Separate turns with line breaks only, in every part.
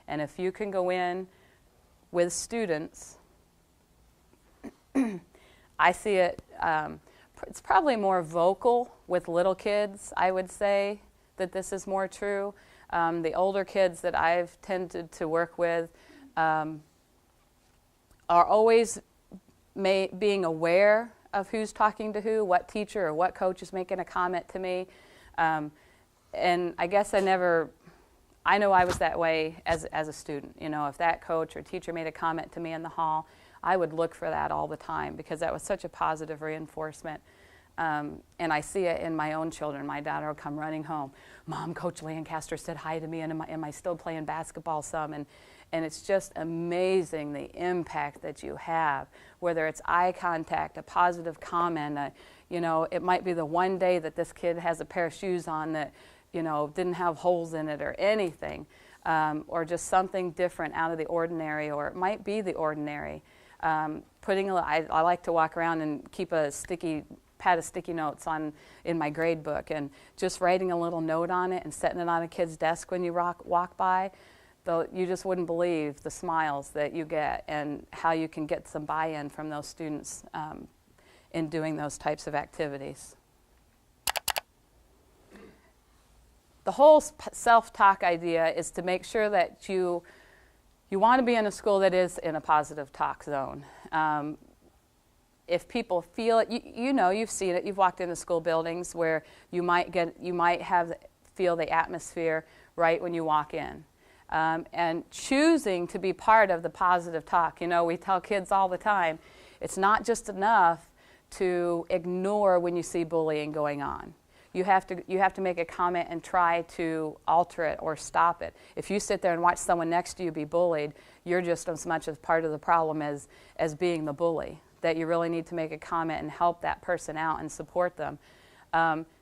And if you can go in with students, I see it, it's probably more vocal with little kids, I would say, that this is more true. The older kids that I've tended to work with are always being aware of who's talking to who, what teacher or what coach is making a comment to me. And I guess I know I was that way as a student. You know, if that coach or teacher made a comment to me in the hall, I would look for that all the time because that was such a positive reinforcement. And I see it in my own children. My daughter will come running home. Mom, Coach Lancaster said hi to me, and am I still playing basketball some? And it's just amazing the impact that you have, whether it's eye contact, a positive comment. You know, it might be the one day that this kid has a pair of shoes on that, you know, didn't have holes in it or anything, or just something different out of the ordinary, or it might be the ordinary. I like to walk around and keep a pad of sticky notes in my grade book, and just writing a little note on it and setting it on a kid's desk when you walk by. You just wouldn't believe the smiles that you get and how you can get some buy-in from those students in doing those types of activities. The whole self-talk idea is to make sure that you want to be in a school that is in a positive talk zone. If people feel it, you know, you've seen it. You've walked into school buildings where you might feel the atmosphere right when you walk in. And choosing to be part of the positive talk. You know, we tell kids all the time, it's not just enough to ignore when you see bullying going on. You have to make a comment and try to alter it or stop it. If you sit there and watch someone next to you be bullied, you're just as much as part of the problem as being the bully. That you really need to make a comment and help that person out and support them.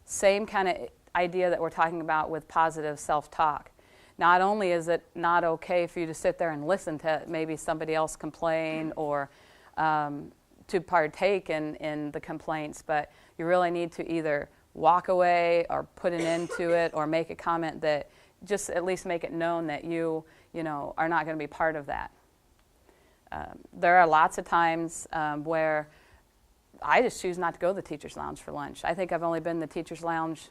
Same kind of idea that we're talking about with positive self-talk. Not only is it not okay for you to sit there and listen to maybe somebody else complain or to partake in the complaints, but you really need to either walk away or put an end to it or make a comment that just at least make it known that you know, are not going to be part of that. There are lots of times where I just choose not to go to the teacher's lounge for lunch. I think I've only been in the teacher's lounge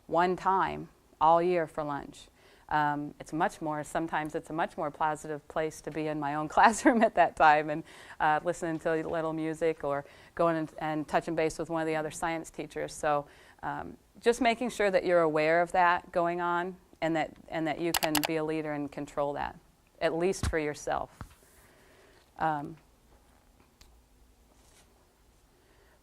one time all year for lunch. Sometimes it's a much more positive place to be in my own classroom at that time and listening to a little music or going and touching base with one of the other science teachers. So just making sure that you're aware of that going on and that you can be a leader and control that, at least for yourself.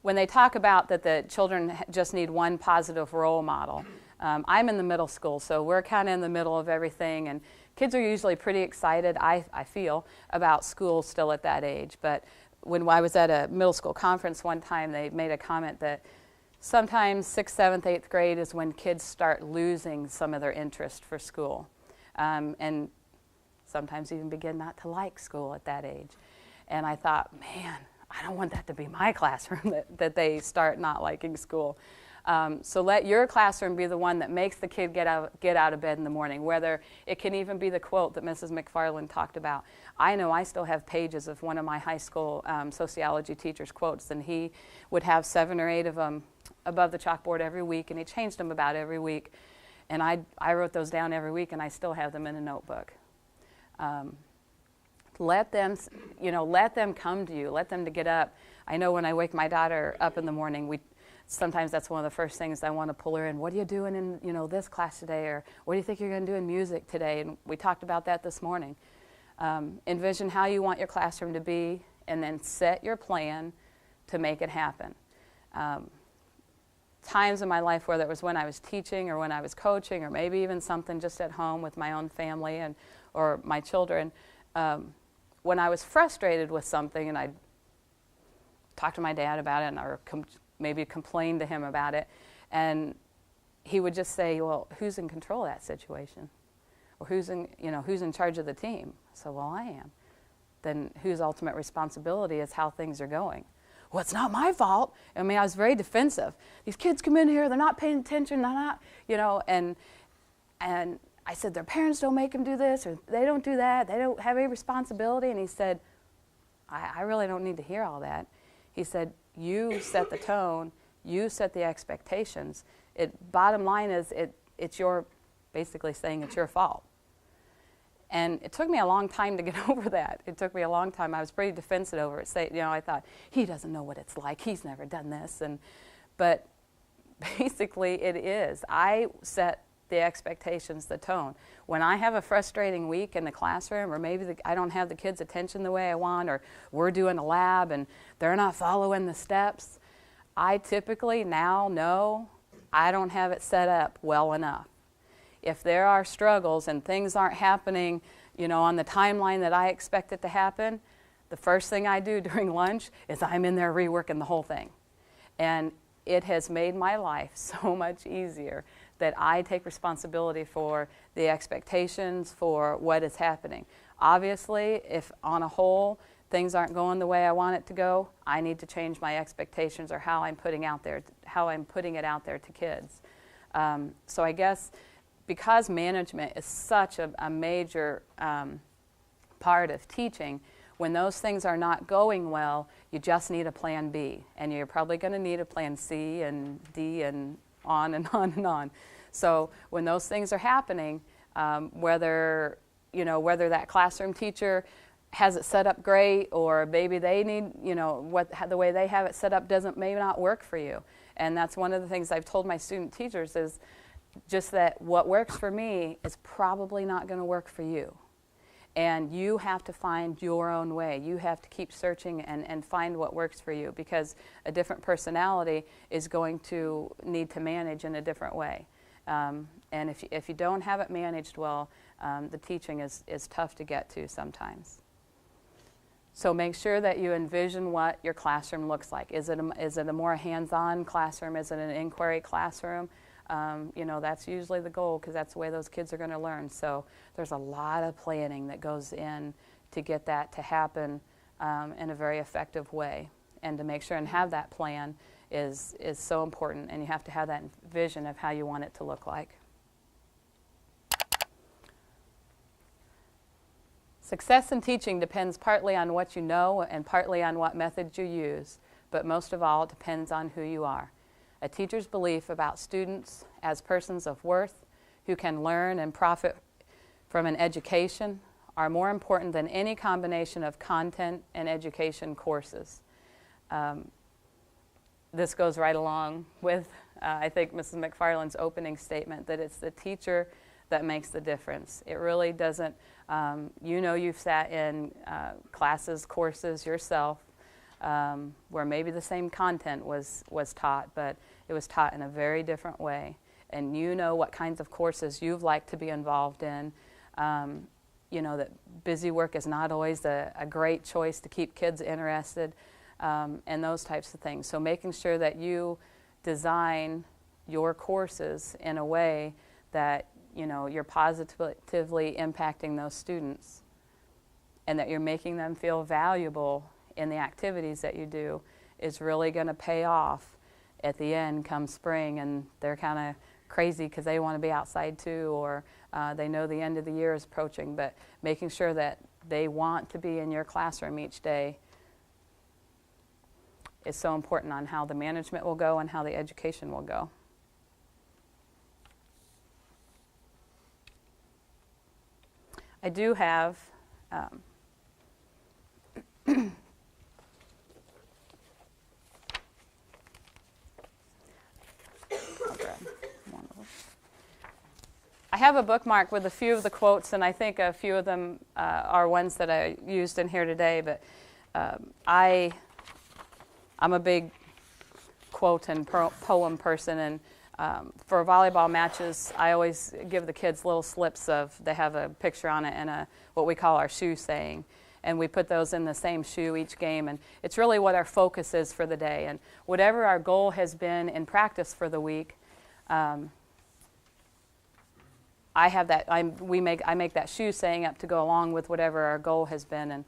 When they talk about that the children just need one positive role model, I'm in the middle school, so we're kind of in the middle of everything, and kids are usually pretty excited, I feel, about school still at that age. But when I was at a middle school conference one time, they made a comment that sometimes 6th, 7th, 8th grade is when kids start losing some of their interest for school, and sometimes even begin not to like school at that age. And I thought, man, I don't want that to be my classroom, that they start not liking school. So let your classroom be the one that makes the kid get out of bed in the morning, whether it can even be the quote that Mrs. McFarland talked about. I know I still have pages of one of my high school sociology teacher's quotes, and he would have 7 or 8 of them above the chalkboard every week, and he changed them about every week. And I wrote those down every week, and I still have them in a notebook. Let them come to you. Let them to get up. I know when I wake my daughter up in the morning, sometimes that's one of the first things I want to pull her in. What are you doing in this class today? Or what do you think you're going to do in music today? And we talked about that this morning. Envision how you want your classroom to be, and then set your plan to make it happen. Times in my life, whether it was when I was teaching or when I was coaching or maybe even something just at home with my own family or my children, when I was frustrated with something and I'd talk to my dad about it or maybe complain to him about it, and he would just say, well, who's in control of that situation? Or who's in charge of the team? So, well, I am. Then whose ultimate responsibility is how things are going? Well, it's not my fault. I mean, I was very defensive. These kids come in here, they're not paying attention, they're not, and I said, their parents don't make them do this, or they don't do that, they don't have any responsibility. And he said, I really don't need to hear all that. He said, you set the tone, you set the expectations. Bottom line is, it's your, basically saying it's your fault. And it took me a long time to get over that. It took me a long time. I was pretty defensive over it. I thought, he doesn't know what it's like. He's never done this. But basically, it is. I set the expectations, the tone. When I have a frustrating week in the classroom, or maybe I don't have the kids' attention the way I want, or we're doing a lab and they're not following the steps, I typically now know I don't have it set up well enough. If there are struggles and things aren't happening, on the timeline that I expect it to happen, the first thing I do during lunch is I'm in there reworking the whole thing. And it has made my life so much easier that I take responsibility for the expectations, for what is happening. Obviously, if on a whole things aren't going the way I want it to go, I need to change my expectations or how I'm putting it out there to kids. So I guess because management is such a major part of teaching, when those things are not going well, you just need a plan B. And you're probably going to need a plan C and D and on and on and on. So when those things are happening, whether that classroom teacher has it set up great, or maybe they need, the way they have it set up may not work for you. And that's one of the things I've told my student teachers is just that what works for me is probably not going to work for you. And you have to find your own way. You have to keep searching and find what works for you, because a different personality is going to need to manage in a different way. And if you don't have it managed well, the teaching is tough to get to sometimes. So make sure that you envision what your classroom looks like. Is it a more hands-on classroom? Is it an inquiry classroom? That's usually the goal, because that's the way those kids are going to learn. So there's a lot of planning that goes in to get that to happen in a very effective way. And to make sure and have that plan is so important, and you have to have that vision of how you want it to look like. Success in teaching depends partly on what you know and partly on what methods you use, but most of all, it depends on who you are. A teacher's belief about students as persons of worth who can learn and profit from an education are more important than any combination of content and education courses. This goes right along with, I think, Mrs. McFarland's opening statement, that it's the teacher that makes the difference. It really doesn't, you've sat in classes, courses yourself, where maybe the same content was taught, but it was taught in a very different way. And you know what kinds of courses you've liked to be involved in. That busy work is not always a great choice to keep kids interested, and those types of things. So making sure that you design your courses in a way that you're positively impacting those students, and that you're making them feel valuable in the activities that you do, is really going to pay off at the end come spring, and they're kind of crazy because they want to be outside too, or they know the end of the year is approaching. But making sure that they want to be in your classroom each day is so important on how the management will go and how the education will go. I do have I'll grab one of them. I have a bookmark with a few of the quotes, and I think a few of them are ones that I used in here today, but I'm a big quote and poem person, and for volleyball matches, I always give the kids little slips they have a picture on it and what we call our shoe saying. And we put those in the same shoe each game. And it's really what our focus is for the day. And whatever our goal has been in practice for the week, I make that shoe saying up to go along with whatever our goal has been. And